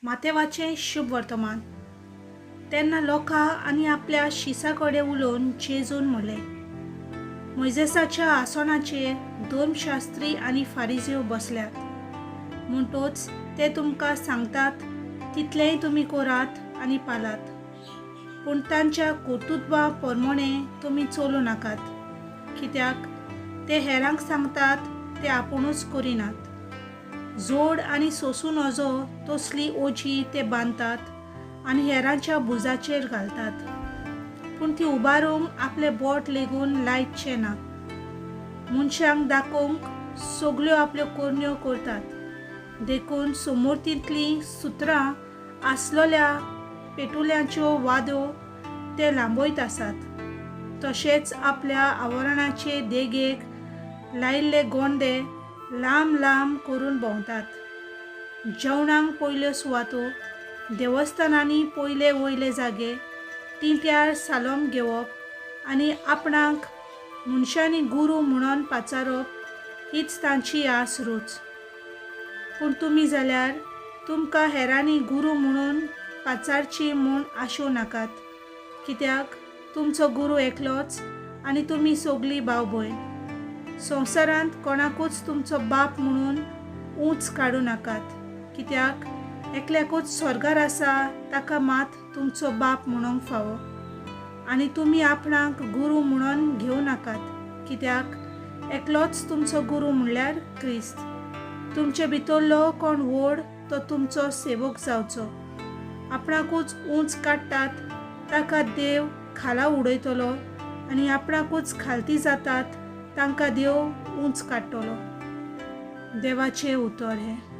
मातेवाचे शुभ वर्तमान. तेन्ना लोकां आनी आपल्या शिसा कडेन उलोवन जेजून म्हणलें, मोइजेसाच्या आसनाचेर 2 शास्त्री आनी फारिझेव बसल्यात. म्हणटच ते तुमकां सांगतात तितलेंय तुमी करात आनी पालात. पूण तांच्या कर्तुत्वा प्रमाणे तुमी चलूं नाकात, कित्याक ते हेरांक सांगतात ते आपुणूच करिनात. जोड आनी सोंसून वचो तसली ओजी ते बांदतात आनी हेरांच्या भुजाचेर घालतात, पूण ती उबारूंक आपले बोट लेगून लायतचे ना. मनशांक दाखोवंक सगल्यो आपल्यो कोरण्यो करतात, देखून समोर्तींतलीं सुत्रां आसलोल्या पेटुल्यांच्यो वाद्यो ते लांबयत आसात. तशेंच आपल्या आवरणाचे देगेक लायिल्ले गोंडे लांब लांब करून भोंवतात. जेवणाक पयल्यो सुवातो, देवस्थानांनी पयले वयले जागे, टिंट्यार सालोम घेवप आनी आपणाक मनशांनी गुरू म्हणून पाचारप हीच तांची आस रूच. पूण तुमी जाल्यार तुमकां हेरांनी गुरू म्हणून पाचारची म्हूण आशूं नाकात, कित्याक तुमचो गुरू एकलोच आनी तुमी सगळीं भाव भयण. संवसारांत कोणाकूच तुमचो बाप म्हणून ऊंच काडूं नाकात, कित्याक एकल्याकूच स्वर्गार आसा ताका मात तुमचो बाप म्हणूंक फावो. आनी तुमी आपणाक गुरू म्हणून घेवं नाकात, कित्याक एकलोच तुमचो गुरू म्हणल्यार क्रिस्त. तुमचे भितरलो कोण व्हड तो तुमचो सेवक जावचो. आपणाकूच ऊंच काडटात ताका देव खाला उडयतलो आनी आपणाकूच खालती जातात तांकां देव ऊंच काडटलो. देवाचें उतर हें.